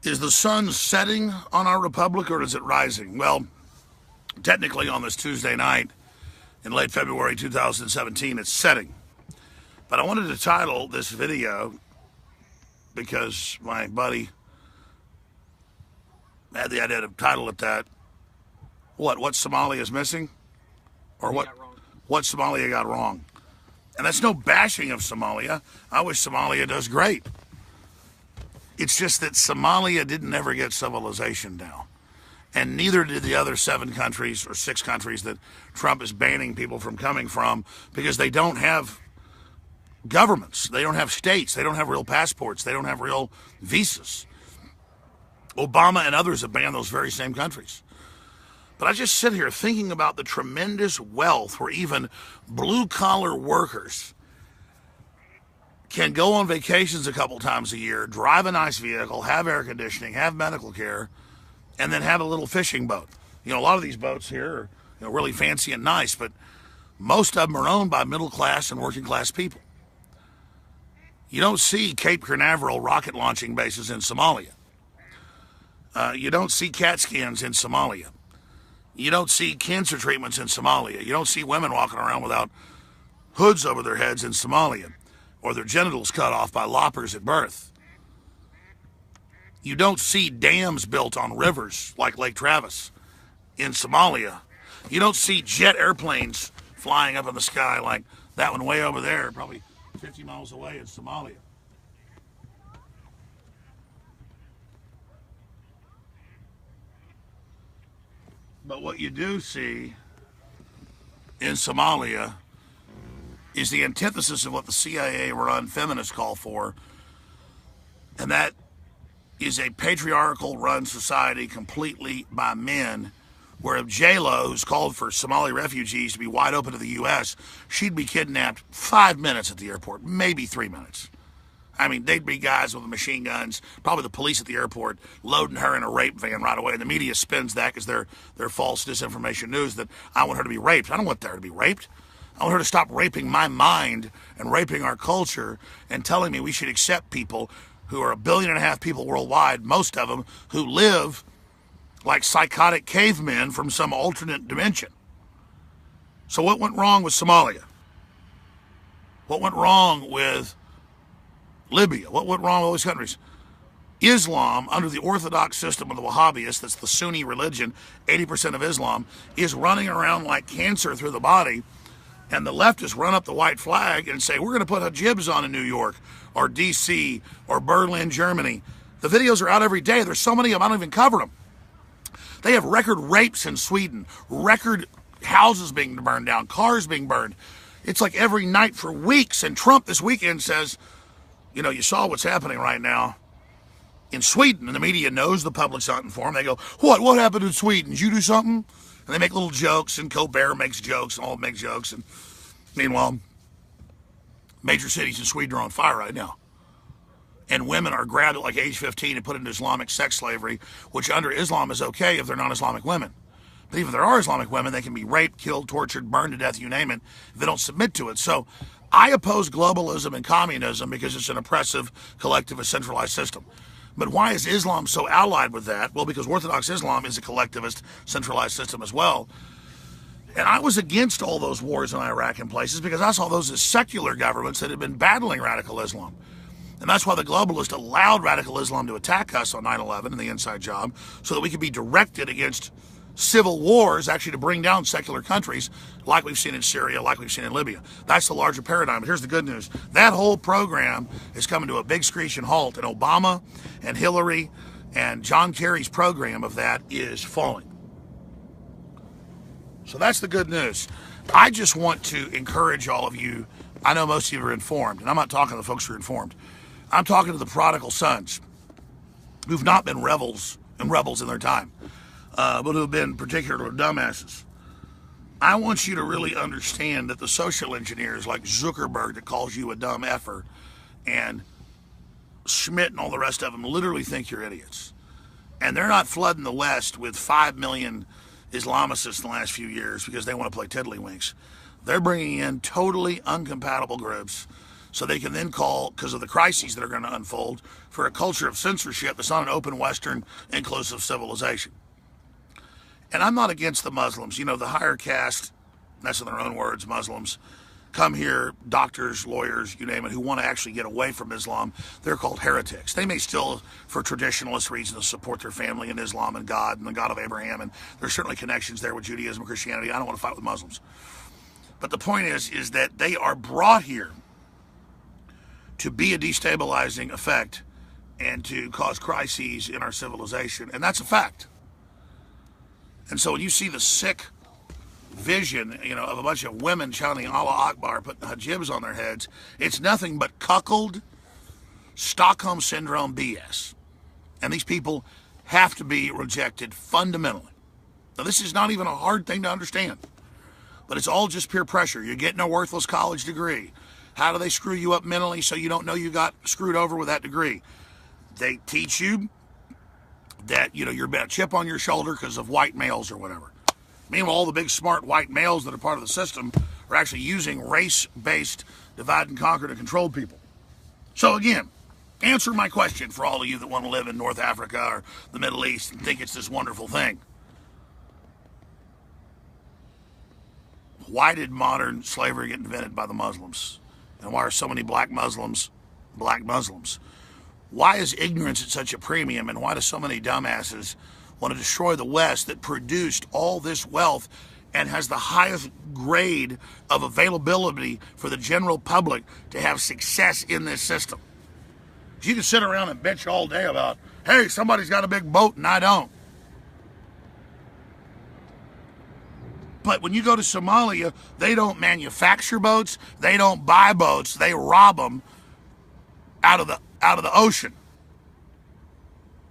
Is the sun setting on our republic or is it rising? Well, technically on this Tuesday night in late February 2017, it's setting. But I wanted to title this video because my buddy had the idea to title it that. What Somalia is missing? Or what Somalia got wrong? And that's no bashing of Somalia. I wish Somalia does great. It's just that Somalia didn't ever get civilization down. And neither did the other 7 countries or 6 countries that Trump is banning people from coming from because they don't have governments. They don't have states. They don't have real passports. They don't have real visas. Obama and others have banned those very same countries. But I just sit here thinking about the tremendous wealth where even blue-collar workers can go on vacations a couple times a year, drive a nice vehicle, have air conditioning, have medical care, and then have a little fishing boat. You know, a lot of these boats here are really fancy and nice, but most of them are owned by middle-class and working-class people. You don't see Cape Canaveral rocket launching bases in Somalia. You don't see CAT scans in Somalia. You don't see cancer treatments in Somalia. You don't see women walking around without hoods over their heads in Somalia or their genitals cut off by loppers at birth. You don't see dams built on rivers like Lake Travis in Somalia. You don't see jet airplanes flying up in the sky like that one way over there, probably 50 miles away in Somalia. But what you do see in Somalia is the antithesis of what the CIA-run feminists call for, and that is a patriarchal-run society completely by men, where if J-Lo, who's called for Somali refugees to be wide open to the U.S., she'd be kidnapped 5 minutes at the airport, maybe 3 minutes. I mean, they'd be guys with machine guns, probably the police at the airport, loading her in a rape van right away. And the media spins that because they're false disinformation news that I want her to be raped. I don't want her to be raped. I want her to stop raping my mind and raping our culture and telling me we should accept people who are 1.5 billion people worldwide, most of them who live like psychotic cavemen from some alternate dimension. So what went wrong with Somalia? What went wrong with Libya? What went wrong with all these countries? Islam, under the orthodox system of the Wahhabis, that's the Sunni religion, 80% of Islam, is running around like cancer through the body, and the leftists run up the white flag and say, we're going to put hijabs on in New York, or D.C., or Berlin, Germany. The videos are out every day. There's so many of them, I don't even cover them. They have record rapes in Sweden, record houses being burned down, cars being burned. It's like every night for weeks, and Trump this weekend says, you saw what's happening right now in Sweden, and the media knows the public's not informed. They go, what happened in Sweden? Did you do something? And they make little jokes, and Colbert makes jokes, and all make jokes. And meanwhile, major cities in Sweden are on fire right now. And women are grabbed at like age 15 and put into Islamic sex slavery, which under Islam is okay if they're not Islamic women. But even if there are Islamic women, they can be raped, killed, tortured, burned to death, you name it, if they don't submit to it. So I oppose globalism and communism because it's an oppressive, collectivist, centralized system. But why is Islam so allied with that? Well, because Orthodox Islam is a collectivist, centralized system as well. And I was against all those wars in Iraq and places because I saw those as secular governments that had been battling radical Islam. And that's why the globalists allowed radical Islam to attack us on 9/11 and the inside job, so that we could be directed against civil wars, actually to bring down secular countries like we've seen in Syria, like we've seen in Libya. That's the larger paradigm. But here's the good news. That whole program is coming to a big screeching halt, and Obama and Hillary and John Kerry's program of that is falling. So that's the good news. I just want to encourage all of you. I know most of you are informed, and I'm not talking to the folks who are informed. I'm talking to the prodigal sons who've not been rebels in their time, but who have been particular dumbasses. I want you to really understand that the social engineers like Zuckerberg that calls you a dumb effer and Schmidt and all the rest of them literally think you're idiots. And they're not flooding the West with 5 million Islamicists in the last few years because they want to play tiddlywinks. They're bringing in totally incompatible groups so they can then call, because of the crises that are going to unfold, for a culture of censorship that's not an open, Western, inclusive civilization. And I'm not against the Muslims. You know, the higher caste, that's in their own words, Muslims, come here, doctors, lawyers, you name it, who want to actually get away from Islam. They're called heretics. They may still, for traditionalist reasons, support their family and Islam and the God of Abraham, and there's certainly connections there with Judaism and Christianity. I don't want to fight with Muslims. But the point is that they are brought here to be a destabilizing effect and to cause crises in our civilization, and that's a fact. And so when you see the sick vision, you know, of a bunch of women chanting Allah Akbar, putting hijabs on their heads, it's nothing but cuckold Stockholm Syndrome BS. And these people have to be rejected fundamentally. Now, this is not even a hard thing to understand, but it's all just peer pressure. You're getting a worthless college degree. How do they screw you up mentally so you don't know you got screwed over with that degree? They teach you that, you know, you're a chip on your shoulder because of white males or whatever. Meanwhile, all the big smart white males that are part of the system are actually using race-based divide and conquer to control people. So again, answer my question for all of you that want to live in North Africa or the Middle East and think it's this wonderful thing. Why did modern slavery get invented by the Muslims? And why are so many black Muslims black Muslims? Why is ignorance at such a premium, and why do so many dumbasses want to destroy the West that produced all this wealth and has the highest grade of availability for the general public to have success in this system? You can sit around and bitch all day about, hey, somebody's got a big boat and I don't. But when you go to Somalia, they don't manufacture boats, they don't buy boats, they rob them out of the ocean,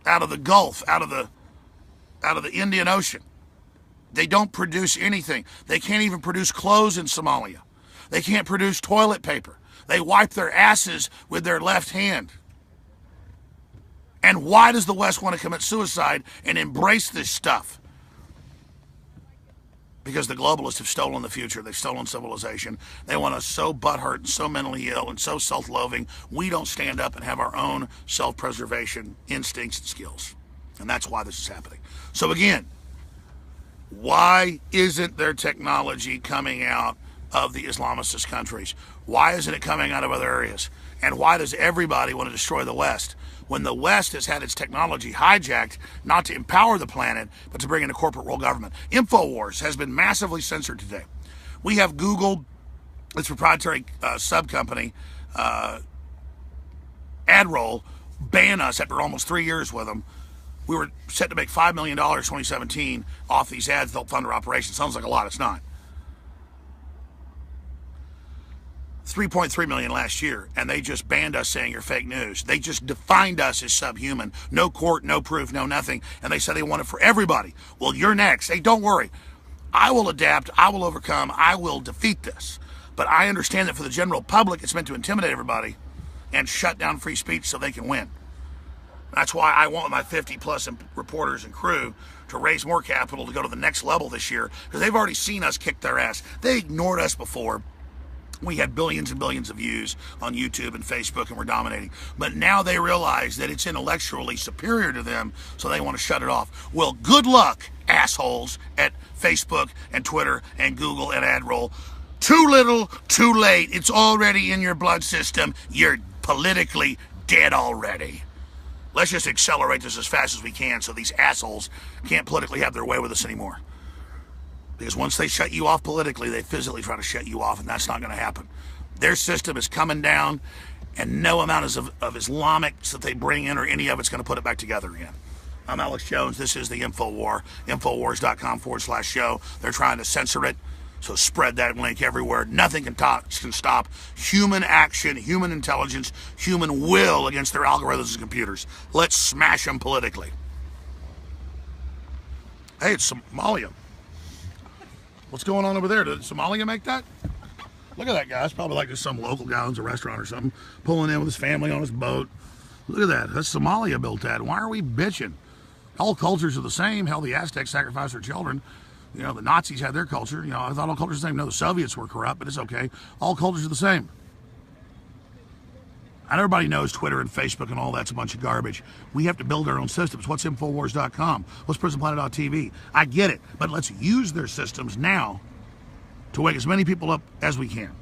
out of the Gulf, out of the Indian Ocean. They don't produce anything. They can't even produce clothes in Somalia. They can't produce toilet paper. They wipe their asses with their left hand. And why does the West want to commit suicide and embrace this stuff? Because the globalists have stolen the future. They've stolen civilization. They want us so butthurt and so mentally ill and so self-loathing, we don't stand up and have our own self-preservation instincts and skills. And that's why this is happening. So again, why isn't there technology coming out of the Islamist countries? Why isn't it coming out of other areas? And why does everybody want to destroy the West? When the West has had its technology hijacked, not to empower the planet, but to bring in a corporate world government. InfoWars has been massively censored today. We have Google, its proprietary sub-company, AdRoll, ban us after almost 3 years with them. We were set to make $5 million in 2017 off these ads to help fund our operation. Sounds like a lot, it's not. 3.3 million last year, and they just banned us saying you're fake news. They just defined us as subhuman. No court, no proof, no nothing. And they said they want it for everybody. Well, you're next. Hey, don't worry. I will adapt. I will overcome. I will defeat this. But I understand that for the general public, it's meant to intimidate everybody and shut down free speech so they can win. That's why I want my 50-plus reporters and crew to raise more capital to go to the next level this year, because they've already seen us kick their ass. They ignored us before. We had billions and billions of views on YouTube and Facebook, and we're dominating. But now they realize that it's intellectually superior to them, so they want to shut it off. Well, good luck, assholes, at Facebook and Twitter and Google and AdRoll. Too little, too late. It's already in your blood system. You're politically dead already. Let's just accelerate this as fast as we can so these assholes can't politically have their way with us anymore. Because once they shut you off politically, they physically try to shut you off, and that's not going to happen. Their system is coming down, and no amount of Islamics that they bring in or any of it's going to put it back together again. I'm Alex Jones. This is the InfoWar, Infowars.com/show. They're trying to censor it, so spread that link everywhere. Nothing can stop human action, human intelligence, human will against their algorithms and computers. Let's smash them politically. Hey, it's Somalia. What's going on over there? Did Somalia make that? Look at that guy. It's probably like just some local guy who owns a restaurant or something, pulling in with his family on his boat. Look at that. That's Somalia built that. Why are we bitching? All cultures are the same. Hell, the Aztecs sacrificed their children. You know, the Nazis had their culture. You know, I thought all cultures were the same. No, the Soviets were corrupt, but it's okay. All cultures are the same. And everybody knows Twitter and Facebook and all that's a bunch of garbage. We have to build our own systems. What's Infowars.com? What's PrisonPlanet.tv? I get it, but let's use their systems now to wake as many people up as we can.